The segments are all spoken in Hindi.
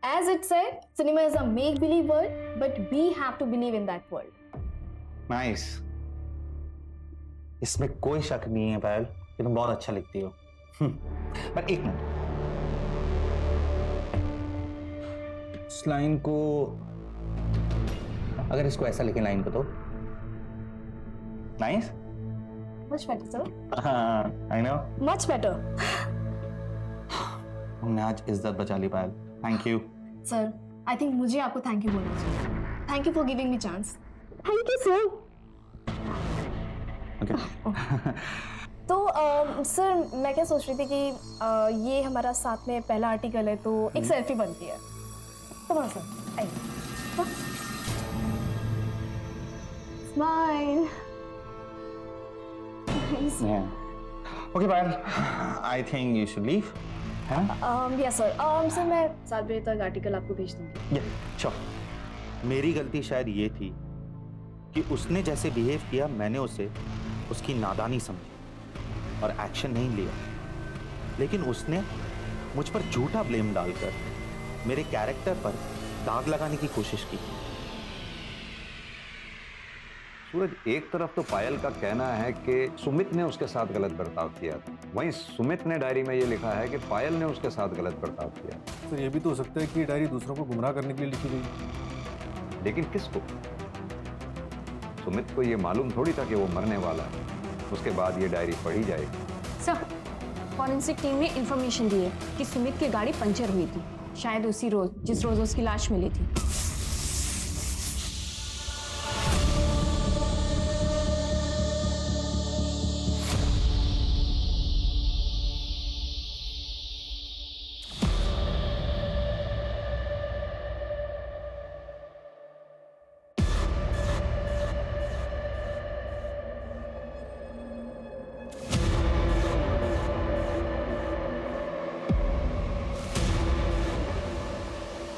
As it said, cinema is a make-believe world, but we have to believe in that world. Nice. इसमें कोई शक नहीं है पायल कि तुम बहुत अच्छा लिखती हो। पर एक मिनट, इस लाइन को अगर इसको ऐसा लिखे लाइन को तो nice. Much better, sir. I know. Much better. तुमने आज इज्जत बचा ली Payal. Thank you. Sir, I think मुझे आपको थैंक यू बोलना चाहिए। Thank you for giving me chance. Thank you, sir. Okay. तो सर मैं क्या सोच रही थी कि ये हमारा साथ में पहला आर्टिकल है तो एक सेल्फी बनती है। तो वहाँ सर आइए। Smile. Okay, Payal. I think you should leave. है ना? Yes sir. सर मैं 7 बजे तक आर्टिकल आपको भेज दूंगी। श्योर। मेरी गलती शायद ये थी कि उसने जैसे बिहेव किया मैंने उसे उसकी नादानी समझी और एक्शन नहीं लिया, लेकिन उसने मुझ पर झूठा ब्लेम डालकर मेरे कैरेक्टर पर दाग लगाने की कोशिश की। सूरज, एक तरफ तो पायल का कहना है कि सुमित ने उसके साथ गलत बर्ताव किया था, वहीं सुमित ने डायरी में ये लिखा है कि पायल ने उसके साथ गलत बर्ताव किया। तो ये भी तो हो सकता है कि डायरी दूसरों को गुमराह करने के लिए लिखी गई। लेकिन किसको? सुमित को ये मालूम थोड़ी था कि वो मरने वाला है। उसके बाद ये डायरी पढ़ी जाएगी। सर, फॉरेंसिक टीम ने इंफॉर्मेशन दी है कि सुमित की गाड़ी पंचर हुई थी, शायद उसी रोज जिस रोज उसकी लाश मिली थी।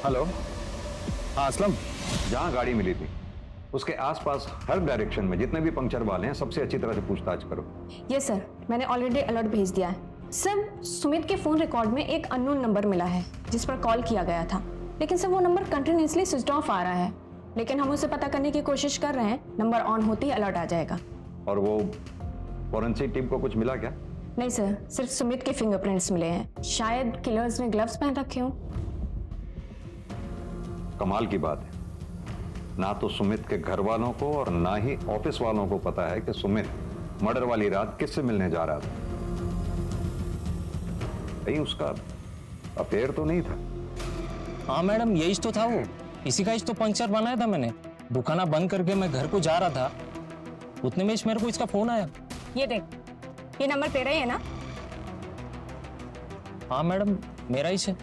हेलो, हाँ असलम, जहाँ गाड़ी मिली थी उसके आसपास हर डायरेक्शन में जितने भी पंक्चर वाले हैं सबसे अच्छी तरह से पूछताछ करो। यस सर, मैंने ऑलरेडी अलर्ट भेज दिया है। सर, सुमित के फोन रिकॉर्ड में एक अननोन नंबर मिला है जिस पर कॉल किया गया था, लेकिन सर वो नंबर कंटिन्यूअसली स्विच ऑफ आ रहा है, लेकिन हम उसे पता करने की कोशिश कर रहे हैं। नंबर ऑन होते ही अलर्ट आ जाएगा। और वो फॉरेंसिक टीम को कुछ मिला क्या? नहीं सर, सिर्फ सुमित के फिंगरप्रिंट्स मिले हैं। शायद किलर्स ने ग्लव्स पहन रखे हों। कमाल की बात है, ना तो सुमित के घर वालों को और ना ही ऑफिस वालों को पता है कि सुमित मर्डर वाली रात किससे मिलने जा रहा था। कहीं उसका अफेयर तो नहीं था? हाँ मैडम, यही तो था वो। इसी का तो पंक्चर बनाया था मैंने। दुकाना बंद करके मैं घर को जा रहा था, उतने में मेरे को इसका फोन आया। ये देख, ये नंबर तेरा ही है ना? हाँ मैडम, मेरा ही है।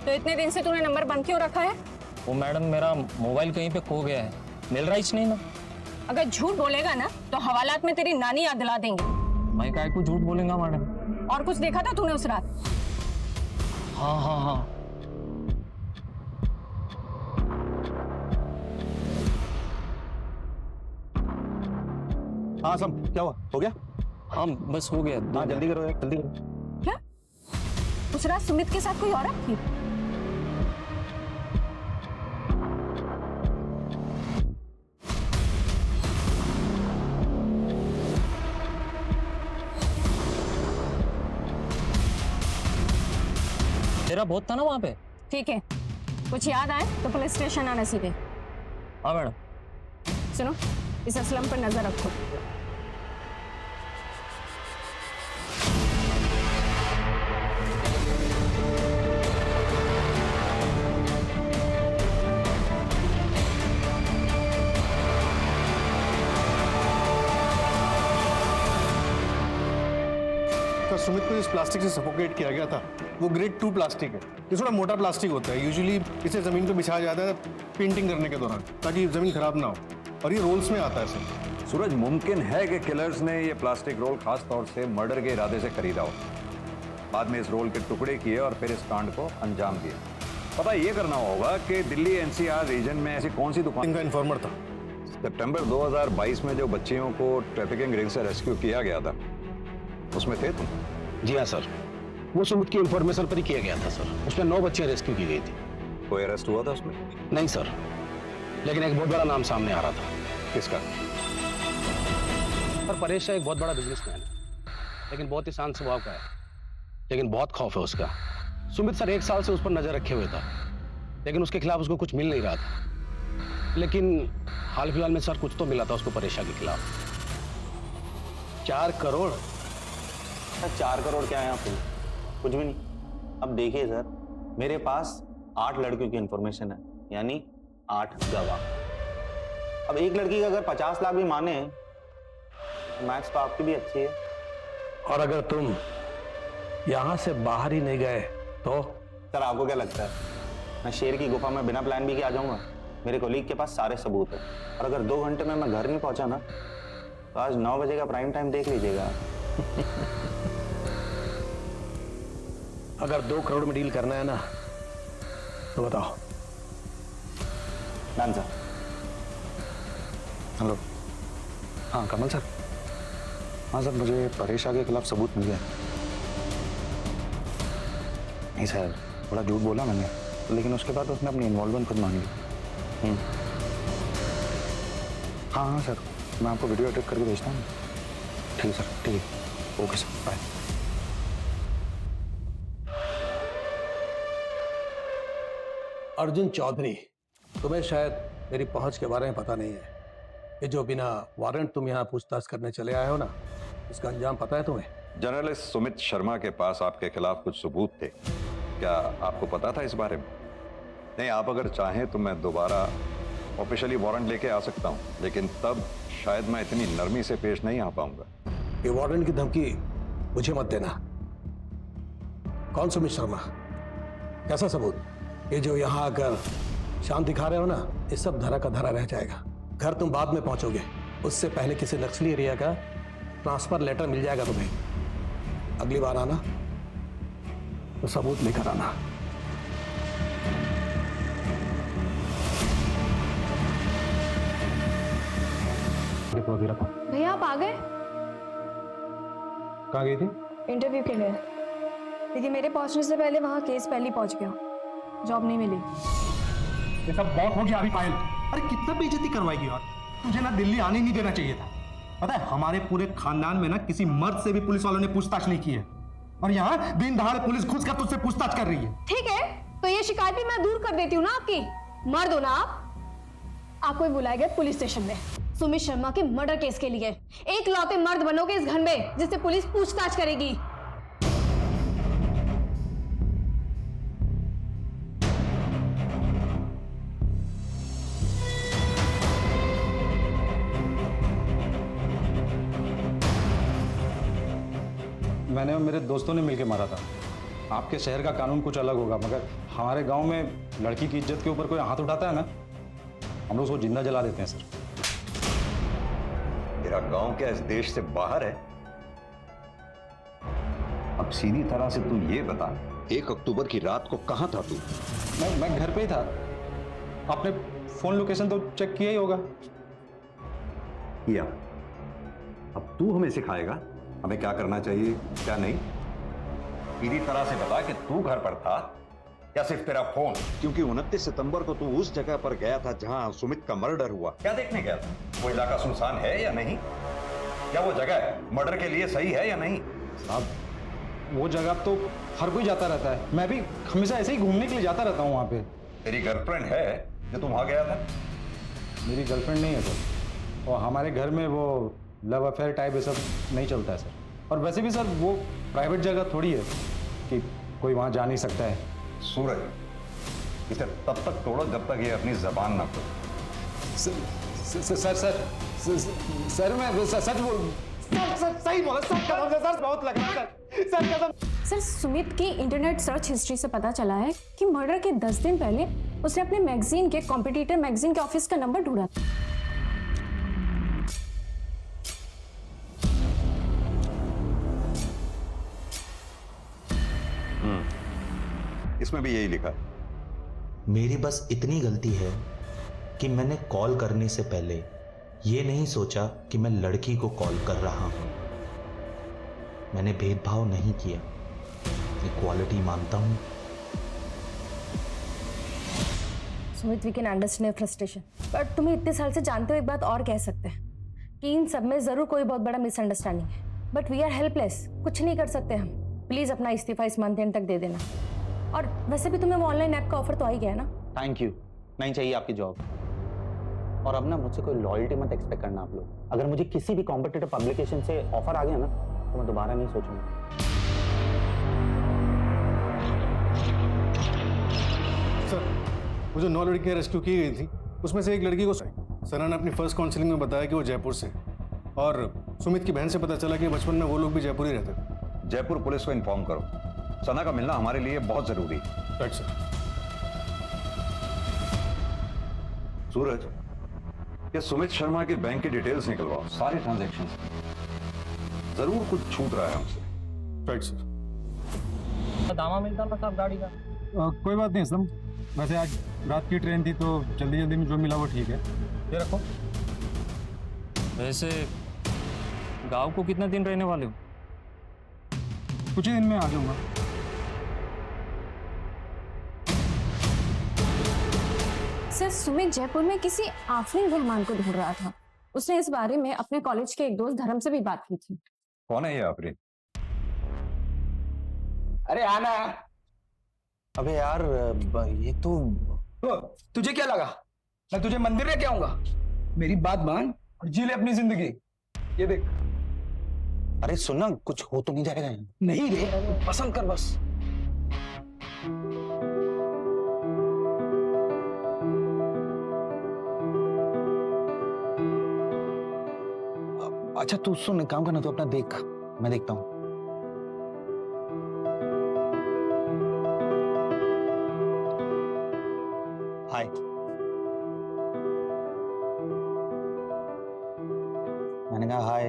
तो इतने दिन से तूने नंबर बंद क्यों रखा है? वो मैडम, मेरा मोबाइल कहीं पे खो गया है, मिल रहा ही नहीं ना। अगर झूठ बोलेगा ना तो हवालात में तेरी नानी याद दिला देंगे। मैं काय को झूठ बोलेगा मैडम? और कुछ देखा था तूने उस रात? हाँ हाँ हाँ। हाँ असलम, क्या हुआ? हो गया? हाँ बस हो गया। हाँ जल्दी करो यार, जल्दी करो। क्या उस रात सुमित के साथ कोई औरत थी? तेरा बहुत था ना वहां पे। ठीक है, कुछ याद आए तो पुलिस स्टेशन आना सीधे। हाँ मैडम। सुनो, इस असलम पर नजर रखो। तो सुमित को इस प्लास्टिक से सफोकेट किया गया था। वो ग्रेड 2 प्लास्टिक है। ये थोड़ा मोटा प्लास्टिक होता है। यूजुअली इसे जमीन पे बिछाया जाता है पेंटिंग करने के दौरान, ताकि जमीन खराब ना हो, और ये रोल्स में आता है सर। सूरज, मुमकिन है कि किलर्स ने ये प्लास्टिक रोल खास तौर से मर्डर के इरादे से खरीदा हो, बाद में इस रोल के टुकड़े किए और फिर इस कांड को अंजाम दिया। पता ये करना होगा कि दिल्ली एनसीआर रीजन में ऐसी कौन सी दुकान इनका इन्फॉर्मर था। सितंबर 2022 में जो बच्चियों को ट्रैफिकिंग रिंग से रेस्क्यू किया गया था, उसमें थे तुम? जी हाँ सर, वो सुमित की इंफॉर्मेशन पर ही किया गया था सर। उसमें 9 बच्चियां रेस्क्यू की गई थी। कोई अरेस्ट हुआ था उसमें? नहीं सर, लेकिन एक बहुत बड़ा नाम सामने आ रहा था। किसका? पर परेश शाह एक बहुत बड़ा बिजनेसमैन है, लेकिन बहुत ही शांत स्वभाव का है, लेकिन बहुत खौफ है उसका। सुमित सर 1 साल से उस पर नजर रखे हुए था, लेकिन उसके खिलाफ उसको कुछ मिल नहीं रहा था। लेकिन हाल फिलहाल में सर कुछ तो मिला था उसको परेश शाह के खिलाफ। 4 करोड़। सर 4 करोड़ क्या है यहाँ पे? कुछ भी नहीं। अब देखिए सर, मेरे पास 8 लड़कियों की इंफॉर्मेशन है, यानी 8 गवाह। अब एक लड़की का अगर 50 लाख भी माने, मैथ्स तो आपकी भी अच्छी है। और अगर तुम यहां से बाहर ही नहीं गए तो? सर आपको क्या लगता है मैं शेर की गुफा में बिना प्लान बी के आ जाऊंगा? मेरे कोलीग के पास सारे सबूत है, और अगर 2 घंटे में मैं घर नहीं पहुंचा ना, तो आज 9 बजे का प्राइम टाइम देख लीजिएगा। अगर 2 करोड़ में डील करना है ना, तो बताओ। Done sir. हेलो। हाँ कमल सर। हाँ सर, मुझे परेश शाह के खिलाफ सबूत मिल गया। नहीं सर, थोड़ा झूठ बोला मैंने, लेकिन उसके बाद उसने अपनी इन्वॉल्वमेंट खुद मान ली। हाँ हाँ सर, मैं आपको वीडियो एडिट करके भेजता हूँ। ठीक है सर, ठीक है, okay sir, bye. Arjun Chaudhary, तुम्हें शायद मेरी पहुंच के बारे में पता नहीं है कि जो बिना वारंट तुम यहाँ पूछताछ करने चले आए हो ना, इसका अंजाम पता है तुम्हें? जर्नलिस्ट सुमित शर्मा के पास आपके खिलाफ कुछ सबूत थे, क्या आपको पता था इस बारे में? नहीं, आप अगर चाहें तो मैं दोबारा ऑफिशियली वारंट लेके आ सकता हूं, लेकिन तब शायद मैं इतनी नरमी से पेश नहीं आ पाऊंगा। ये वारंट की धमकी मुझे मत देना। कौन सुमित शर्मा? कैसा सबूत? ये जो यहाँ आकर शांत दिखा रहे हो ना, ये सब धरा का धरा रह जाएगा। घर तुम बाद में पहुंचोगे, उससे पहले किसी नक्सली एरिया का ट्रांसफर लेटर मिल जाएगा तुम्हें। अगली बार आना तो सबूत लेकर आना। भैया आप आ गए? कहाँ गई थी? इंटरव्यू के लिए। लेकिन मेरे पहुंचने से पहले वहां केस पहले पहुंच गया, जॉब नहीं मिली। ये सब बहुत हो गया अभी पायल। अरे कितना बेइज्जती करवाएगी यार, तुझे ना दिल्ली आने नहीं देना चाहिए था। पता है हमारे पूरे खानदान में ना किसी मर्द से भी पुलिस वालों ने पूछताछ नहीं की है, और यहाँ दिन दहाड़े पुलिस घुस कर तुझसे पूछताछ कर रही है। ठीक है, तो ये शिकायत भी मैं दूर कर देती हूँ ना आपकी। मर्द हो ना आप। आपको बुलाए गए पुलिस स्टेशन में सुमित शर्मा के मर्डर केस के लिए। एक लौते मर्द बनोगे इस घर में जिससे पुलिस पूछताछ करेगी। मैंने और मेरे दोस्तों ने मिलकर मारा था। आपके शहर का कानून कुछ अलग होगा, मगर हमारे गांव में लड़की की इज्जत के ऊपर कोई हाथ उठाता है ना, हम लोग उसको जिंदा जला देते हैं सर। तेरा गांव क्या इस देश से बाहर है? अब सीधी तरह से तू ये बता, 1 अक्टूबर की रात को कहां था तू? मैं घर पे ही था। आपने फोन लोकेशन तो चेक किया ही होगा। किया। अब तू हमें सिखाएगा हमें क्या करना चाहिए क्या नहीं? सीधी तरह से बता कि तू घर पर था या सिर्फ तेरा फोन? क्योंकि 29 सितंबर को तू उस जगह पर गया था जहां सुमित का मर्डर हुआ। क्या देखने गया था? वो इलाका सुनसान है या नहीं? क्या वो जगह मर्डर के लिए सही है या नहीं? अब वो जगह तो हर कोई जाता रहता है, मैं भी हमेशा ऐसे ही घूमने के लिए जाता रहता हूँ वहाँ पे। तेरी गर्लफ्रेंड है जो तुम वहां गया था? मेरी गर्लफ्रेंड नहीं है सर, और हमारे घर में वो लव अफेयर टाइप ये सब नहीं चलता है सर। और वैसे भी सर वो प्राइवेट जगह थोड़ी है कि कोई वहाँ जा नहीं सकता है। सूरज, इसे तब तक तोड़ो जब तक ये अपनी जबान ना खोले। सर मैं सच बोल सही बोला सर, बहुत लग रहा है सर। सर सुमित की इंटरनेट सर्च हिस्ट्री से पता चला है कि मर्डर के 10 दिन पहले उसने अपने मैगजीन के कॉम्पिटिटर मैगजीन के ऑफिस का नंबर ढूंढा था। इसमें भी यही लिखा। मेरी बस इतनी गलती है कि मैंने कॉल करने से पहले ये नहीं सोचा कि मैं लड़की को कॉल कर रहा हूं। मैंने भेदभाव नहीं किया, इक्वालिटी मानता हूं। Sumit we can understand frustration, but तुम्हें इतने साल से जानते हो एक बात और कह सकते हैं कि इन सब में जरूर कोई बहुत बड़ा मिसअंडरस्टैंडिंग है, बट वी आर हेल्पलेस, कुछ नहीं कर सकते हम। प्लीज अपना इस्तीफा इस मंथ एंड तक दे देना। और वैसे भी तुम्हें वो ऑनलाइन ऐप का ऑफर तो आ ही गया ना। थैंक यू, नहीं चाहिए आपकी जॉब। और अब ना मुझसे कोई लॉयल्टी मत एक्सपेक्ट करना आप लोग। अगर मुझे किसी भी कॉम्पिटिटिव पब्लिकेशन से ऑफर आ गया ना तो मैं दोबारा नहीं सोचूंगा। सर, वो जो 9 लड़कियां रेस्क्यू की गई थी उसमें से एक लड़की को सना ने अपनी फर्स्ट काउंसलिंग में बताया कि वो जयपुर से, और सुमित की बहन से पता चला कि बचपन में वो लोग भी जयपुर ही रहते थे। जयपुर पुलिस को इन्फॉर्म करो, सना का मिलना हमारे लिए बहुत जरूरी है। Right sir. सूरज, ये सुमित शर्मा की बैंक की डिटेल्स निकलवाओ, सारे ट्रांजैक्शन। जरूर कुछ छूट रहा है हमसे। Right sir. दामा मिलता ना साहब गाड़ी का। कोई बात नहीं सर, वैसे आज रात की ट्रेन थी तो जल्दी जल्दी में जो मिला वो ठीक है। ये रखो। वैसे गांव को कितना दिन रहने वाले हो? कुछ ही दिन में आ जाऊंगा। सर, सुमित जयपुर में किसी आफरीन रहमान को ढूंढ रहा था। उसने इस बारे में अपने कॉलेज के एक दोस्त धर्म से भी बात की थी। कौन है ये आफरीन? अरे आना। अबे यार ये तो तुझे क्या लगा मैं तुझे मंदिर लेके आऊंगा? मेरी बात मान और जी ले अपनी जिंदगी। ये देख। अरे सुनना, कुछ हो तो नहीं जाएगा यहाँ? नहीं रे, पसंद कर बस। अच्छा तू सुन, एक काम करना, तू अपना देख, मैं देखता हूँ। हाय। मैंने कहा हाय।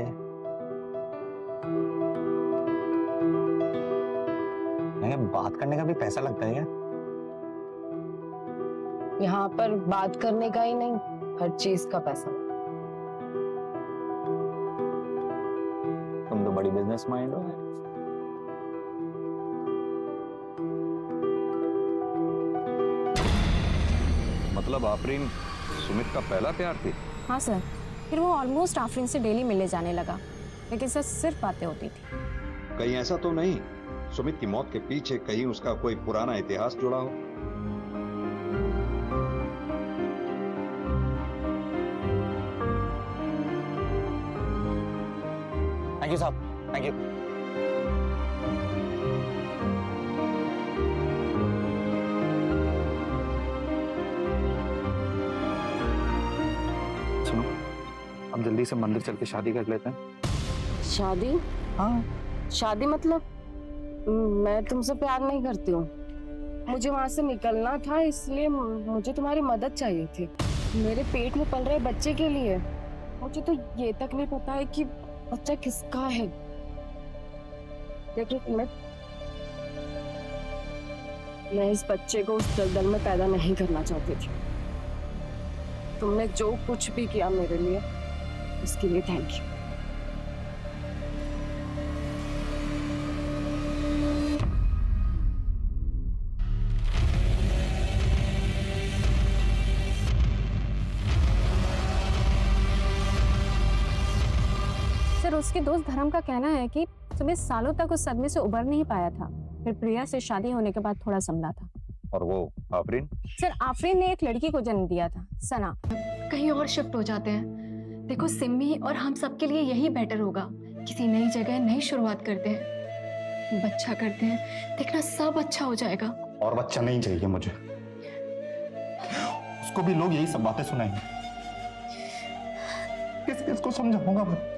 मैंने बात करने का भी पैसा लगता है क्या? यहाँ पर बात करने का ही नहीं, हर चीज का पैसा। तुम तो बड़ी बिजनेस माइंड हो। मतलब आफरीन सुमित का पहला प्यार थी? हाँ सर, फिर वो ऑलमोस्ट आफरीन से डेली मिलने जाने लगा, लेकिन सर सिर्फ बातें होती थी। कहीं ऐसा तो नहीं सुमित की मौत के पीछे कहीं उसका कोई पुराना इतिहास जुड़ा हो? थैंक यू साहब, थैंक यू। सुनो, अब जल्दी से मंदिर चल के शादी कर लेते हैं। शादी? हाँ। शादी मतलब? मैं तुमसे प्यार नहीं करती हूँ। मुझे वहां से निकलना था, इसलिए मुझे तुम्हारी मदद चाहिए थी। मेरे पेट में पल रहे बच्चे के लिए। मुझे तो ये तक नहीं पता है कि बच्चा किसका है। देखो, मैं इस बच्चे को उस दलदल में पैदा नहीं करना चाहती थी। तुमने जो कुछ भी किया मेरे लिए, उसके लिए थैंक यू। सर, उसके दोस्त धर्म का कहना है कि सुमित सालों तक उस सदमे से उबर नहीं पाया था, फिर प्रिया से शादी होने के बाद थोड़ा संभला था। और वो आफरीन? सर, आफरीन ने एक लड़की को जन्म दिया था, सना। कहीं और शिफ्ट हो जाते हैं। देखो सिम्मी और हम सबके लिए यही बेटर होगा। किसी नई जगह नई शुरुआत करते हैं, बच्चा करते हैं, देखना सब अच्छा हो जाएगा। और बच्चा नहीं चाहिए मुझे। उसको भी लोग यही सब बातें सुनाएंगे। किस किस को समझाऊंगा मैं?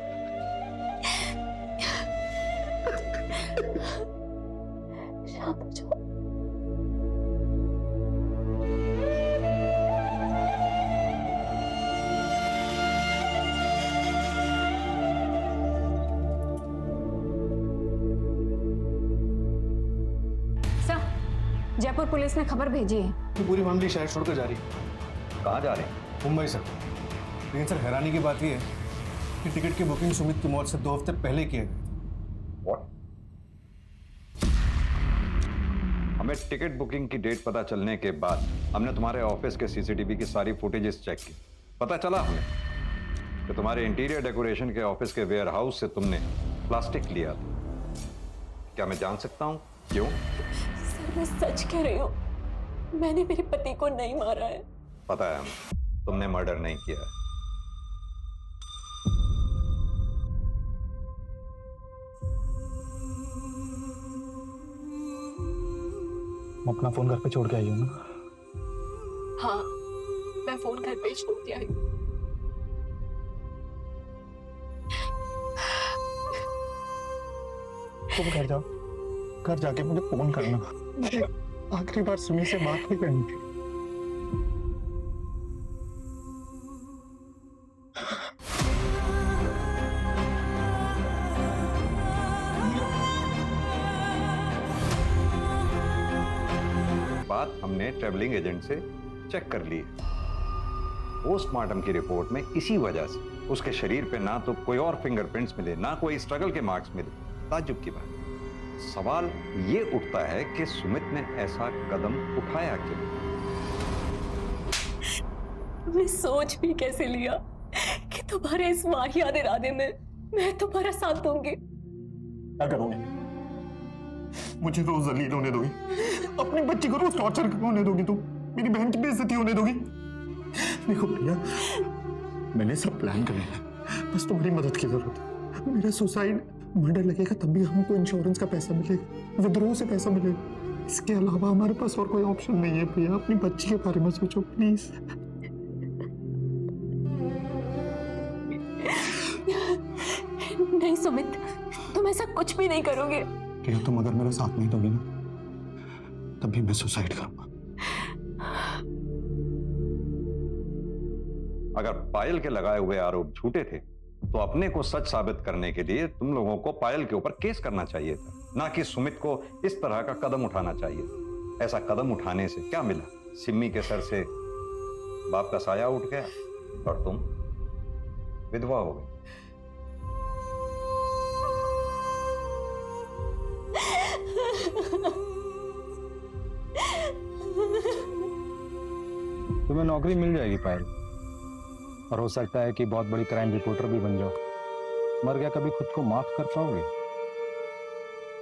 शांत हो जाओ। सर, जयपुर पुलिस ने खबर भेजी है कि पूरी फैमिली शहर छोड़कर जा रही है। कहाँ जा रहे हैं? मुंबई सर। लेकिन सर हैरानी की बात यह है कि टिकट की बुकिंग सुमित की मौत से 2 हफ्ते पहले की गई। What? हमें टिकट बुकिंग की डेट पता चलने के बाद हमने तुम्हारे ऑफिस के सीसीटीवी की सारी फुटेजेस चेक की। पता चला हमें कि तुम्हारे इंटीरियर डेकोरेशन के ऑफिस के वेयर हाउस से तुमने प्लास्टिक लिया था। क्या मैं जान सकता हूं क्यों? सर मैं सच कह रही हूँ, मैंने मेरे पति को नहीं मारा है। पता है हमें, तुमने मर्डर नहीं किया है। अपना फोन घर पे छोड़ के आई हूँ ना? हाँ, मैं फोन घर पे छोड़ के आई हूँ। तुम घर जाओ, घर जाके मुझे फोन करना। मुझे आखिरी बार सुमी से बात नहीं करनी थी। बात हमने ट्रैवलिंग एजेंट से चेक कर ली। पोस्टमार्टम की रिपोर्ट में इसी वजह से उसके शरीर पे ना तो कोई और फिंगरप्रिंट्स मिले, ना कोई स्ट्रगल के मार्क्स मिले। ताज्जुब की बात। सवाल ये उठता है कि सुमित ने ऐसा कदम उठाया क्यों? तुमने सोच भी कैसे लिया कि तुम्हारे इस वाहियात इरादे में मैं तुम्हारा साथ दूंगी? क्या करोगे? मुझे रोज जलील होने दोगी? अपनी बच्ची को रोज टॉर्चर होने दोगी? तुम मेरी बहन की बेइज्जती होने दोगी? देखो प्रिया, मैंने सब प्लान कर लिया, बस तुम्हारी मदद की जरूरत है। मेरा सुसाइड मर्डर लगेगा तब भी हमको इंश्योरेंस का पैसा मिलेगा, विद्रोह से पैसा मिलेगा। इसके अलावा हमारे पास और कोई ऑप्शन नहीं है। प्रिया, अपनी बच्ची के बारे में सोचो प्लीज। नहीं सुमित, तुम ऐसा कुछ भी नहीं करोगे। प्रिया, तुम अगर मेरा साथ नहीं दोगी ना, तब भी मैं सुसाइड करूंगा। अगर पायल के लगाए हुए आरोप झूठे थे तो अपने को सच साबित करने के लिए तुम लोगों को पायल के ऊपर केस करना चाहिए था, ना कि सुमित को इस तरह का कदम उठाना चाहिए था। ऐसा कदम उठाने से क्या मिला? सिम्मी के सर से बाप का साया उठ गया और तुम विधवा हो गई। तुम्हें नौकरी मिल जाएगी पायल, और हो सकता है कि बहुत बड़ी क्राइम रिपोर्टर भी बन जाओ। मर गया कभी खुद को माफ कर पाओगे?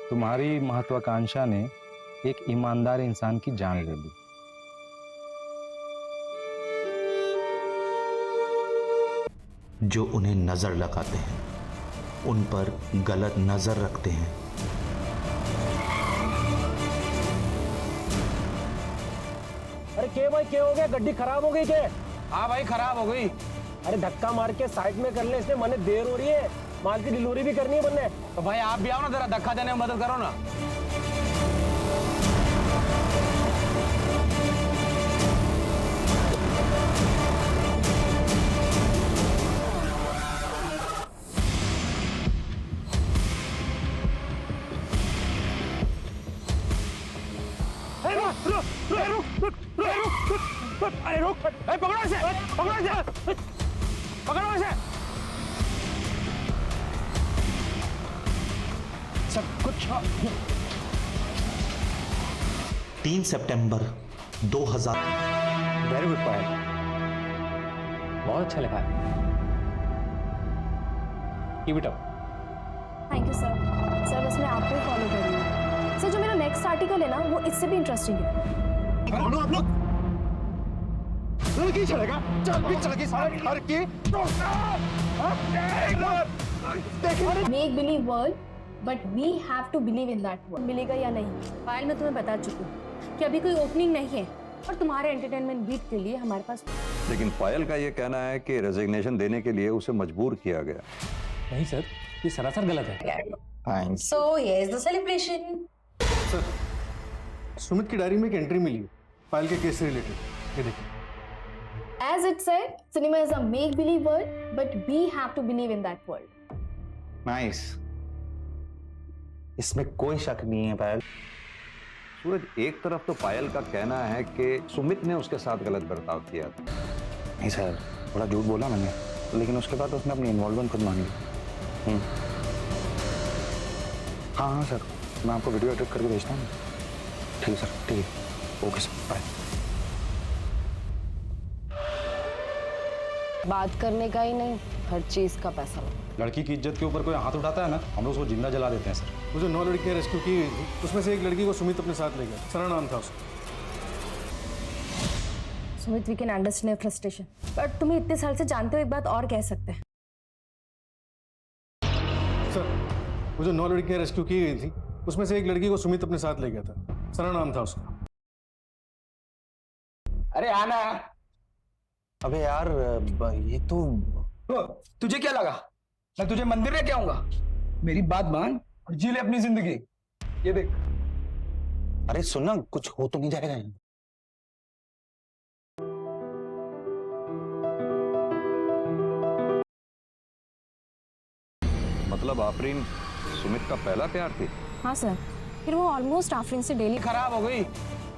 तुम्हारी महत्वाकांक्षा ने एक ईमानदार इंसान की जान ले ली। जो उन्हें नजर लगाते हैं उन पर गलत नजर रखते हैं। अरे क्या भाई, क्या हो गया? गड्डी खराब हो गई क्या? हाँ भाई, खराब हो गई। अरे धक्का मार के साइड में कर ले, इसमें मने देर हो रही है, माल की डिलीवरी भी करनी है बनने। तो भाई आप भी आओ ना, जरा धक्का देने में मदद करो ना। अरे रुक, पकड़ो इसे, पकड़ो इसे, पकड़ो इसे। सब कुछ 3 सितंबर 2000। वेरी गुड पायल, बहुत अच्छा लिखा है। Keep it up. Thank you sir. Sir बस मैं आपको ही फॉलो कर रही हूँ। सर जो मेरा नेक्स्ट आर्टिकल है ना, वो इससे भी इंटरेस्टिंग है। आप लोग लड़की चलेगा, चल भी चलेगी सारे घर की। Make believe world, but we have to believe in that world. मिलेगा या नहीं? पायल, मैं तुम्हें बता चुकी हूँ कि अभी कोई ओपनिंग नहीं है, और तुम्हारे एंटरटेनमेंट बीट के लिए हमारे पास। लेकिन पायल का यह कहना है कि रेजिग्नेशन देने के लिए उसे मजबूर किया गया। नहीं सर, ये सरासर गलत है। So here's the celebration. Sir, Sumit की डायरी में एक एंट्री मिली है पायल के केस से रिलेटेड, ये देखिए। As it said, cinema is a make-believe world, but we have to believe in that world. Nice, इसमें कोई शक नहीं है पायल। सूरज, एक तरफ तो पायल का कहना है कि सुमित ने उसके साथ गलत बर्ताव किया था। नहीं सर, थोड़ा झूठ बोला मैंने, लेकिन उसके बाद उसने अपनी इन्वॉल्वमेंट खुद मान ली। हाँ हाँ सर, मैं आपको वीडियो एडिट करके भेजता हूँ। ठीक है सर, ठीक है, ओके सर, बाय। बात करने का ही नहीं, हर चीज का पैसा लो। लड़की की इज्जत के ऊपर कोई हाथ उठाता है ना, हम लोग उसको जिंदा जला देते हैं सर। वो जो 9 लड़कियां रेस्क्यू की गई थी, उसमें से एक लड़की को सुमित अपने साथ ले गया। सना नाम था उसका। Sumit, we can understand your frustration, but तुम्हें इतने साल से जानते हो, एक बात और कह सकते हैं। सर, वो जो 9 लड़कियां रेस्क्यू की गई थी, उसमें से एक लड़की को सुमित अपने साथ ले गया था। सना नाम था उसका। अरे आना। अबे यार, ये तो तुझे क्या लगा मैं तुझे मंदिर लेके आऊंगा? मेरी बात मान और जी ले अपनी जिंदगी। ये देख। अरे सुनना, कुछ हो तो नहीं जाएगा? मतलब आफरीन सुमित का पहला प्यार थी? हाँ सर, फिर वो ऑलमोस्ट आफरीन से डेली खराब हो गई।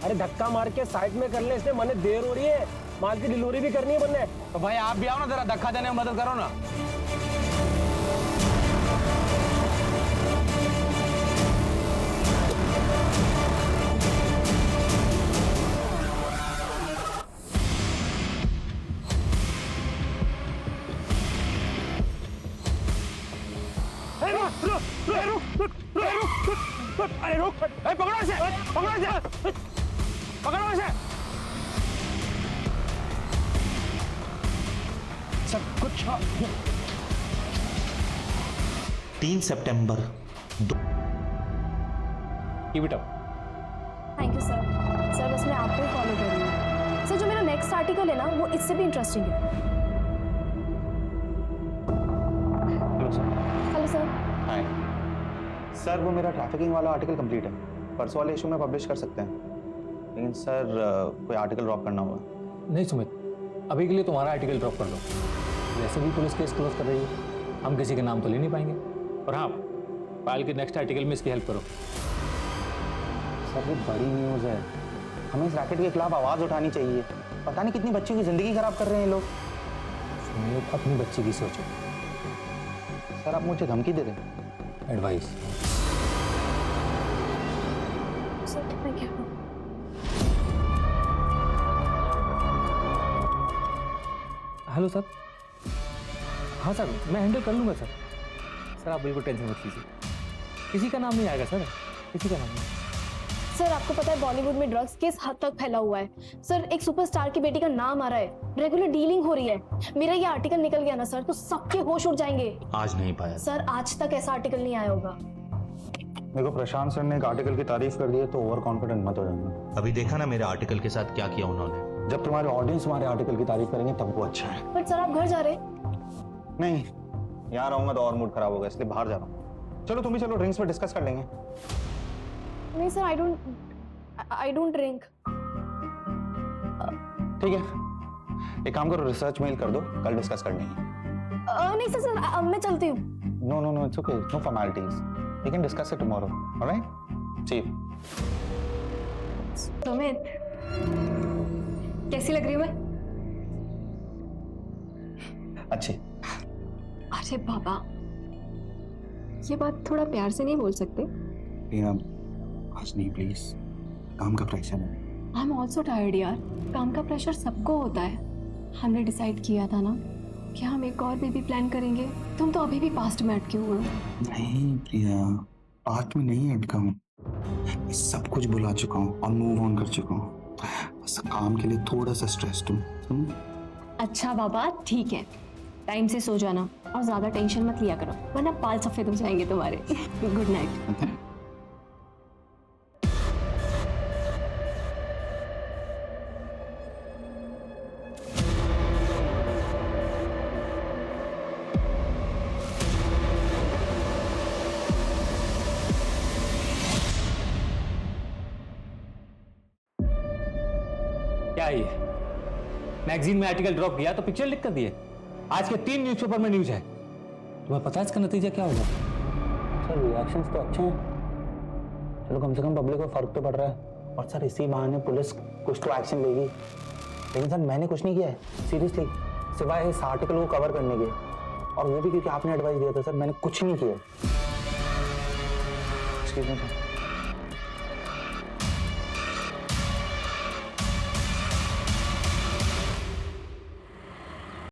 अरे धक्का मार के साइड में कर ले, इसमें मने देर हो रही है, माल की डिलीवरी भी करनी है बनने। तो भाई आप भी आओ ना, जरा धक्का देने में मदद करो ना। अरे रुक, पकड़ो इसे, पकड़ो इसे, पकड़ो इसे। सब कुछ 3 सितंबर थैंक यू सर। सर बस मैं आपको ही फॉलो कर रही हूँ। सर जो मेरा नेक्स्ट आर्टिकल है ना, वो इससे भी इंटरेस्टिंग है। Hello sir. Hello sir. Hi sir, वो मेरा ट्रैफिकिंग वाला आर्टिकल कंप्लीट है, परसों वाले इशू में पब्लिश कर सकते हैं, लेकिन सर कोई आर्टिकल ड्रॉप करना होगा। नहीं सुमित, अभी के लिए तुम्हारा आर्टिकल ड्रॉप कर दो। वैसे भी पुलिस केस क्लोज कर रही है, हम किसी के नाम तो ले नहीं पाएंगे। और हाँ, पायल के नेक्स्ट आर्टिकल में इसकी हेल्प करो। सर ये बड़ी न्यूज़ है, हमें इस रैकेट के खिलाफ आवाज़ उठानी चाहिए। पता नहीं कितनी बच्चियों की ज़िंदगी खराब कर रहे हैं लोग। सुमित, अपनी बच्ची की सोचो। सर आप मुझे धमकी दे रहे हैं? Advice. Sir thank you. Hello sir. हाँ सर, मैं हैंडल कर लूँगा सर। सर आप बिल्कुल टेंशन मत लीजिए, किसी का नाम नहीं आएगा सर, किसी का नाम नहीं। सर आपको पता है बॉलीवुड में ड्रग्स किस हद तक फैला हुआ है। सर एक सुपरस्टार की बेटी का नाम आ रहा है, रेगुलर डीलिंग हो रही है। मेरा ये आर्टिकल निकल गया ना सर, तो सबके होश उड़ जाएंगे। आज नहीं पाया सर, आज तक ऐसा आर्टिकल नहीं आया होगा। देखो, प्रशांत सर ने एक आर्टिकल की तारीफ कर दी है तो ओवर कॉन्फिडेंट मत हो जाना। अभी देखा ना मेरे आर्टिकल के साथ क्या किया उन्होंने। जब तुम्हारे ऑडियंस तुम्हारे आर्टिकल की तारीफ करेंगे तब वो अच्छा है। बट सर आप घर जा रहे? नहीं, यहाँ रहूंगा तो और मूड खराब होगा, इसलिए बाहर जा रहा हूँ। चलो तुम भी चलो, ड्रिंक्स पे डिस्कस कर लेंगे। नहीं सर, आई डोंट ड्रिंक। ठीक है, एक काम करो, रिसर्च मेल कर दो, कल डिस्कस कर लेंगे। नहीं सर, मैं चलती हूँ। No no no, it's okay, no formalities, we can discuss it tomorrow, alright? See you. Sumit, कैसी लग रही हूँ मैं? अच्छी। अरे बाबा, ये बात थोड़ा प्यार से नहीं बोल सकते? आज नहीं प्लीज, काम का प्रेशर है। आई एम ऑल्सो टायर्ड यार, काम का प्रेशर सबको होता है। हमने डिसाइड किया था ना कि हम एक और बेबी प्लान करेंगे। तुम तो अभी भी पास्ट में अटके हुए हो। नहीं प्रिया, पास्ट में नहीं अटका हूँ, मैं सब कुछ भुला चुका हूँ और मूव ऑन कर चुका हूँ। बस काम के लिए थोड़ा सा स्ट्रेस्ड हूँ। अच्छा बाबा ठीक है, टाइम से सो जाना और ज्यादा टेंशन मत लिया करो, वरना बाल सफेद हो जाएंगे तुम्हारे। Good night. क्या ये मैगजीन में आर्टिकल ड्रॉप किया तो पिक्चर लिख कर दिए। आज के 3 न्यूज़पेपर में न्यूज़ है। तुम्हें पता है इसका नतीजा क्या होगा? सर रिएक्शंस तो अच्छे हैं, चलो कम से कम पब्लिक को फर्क तो पड़ रहा है। और सर इसी बहाने पुलिस कुछ तो एक्शन लेगी। लेकिन सर मैंने कुछ नहीं किया है सीरियसली, सिवाय इस आर्टिकल को कवर करने के, और वो भी क्योंकि आपने एडवाइस दिया था। सर मैंने कुछ नहीं किया। Excuse me sir.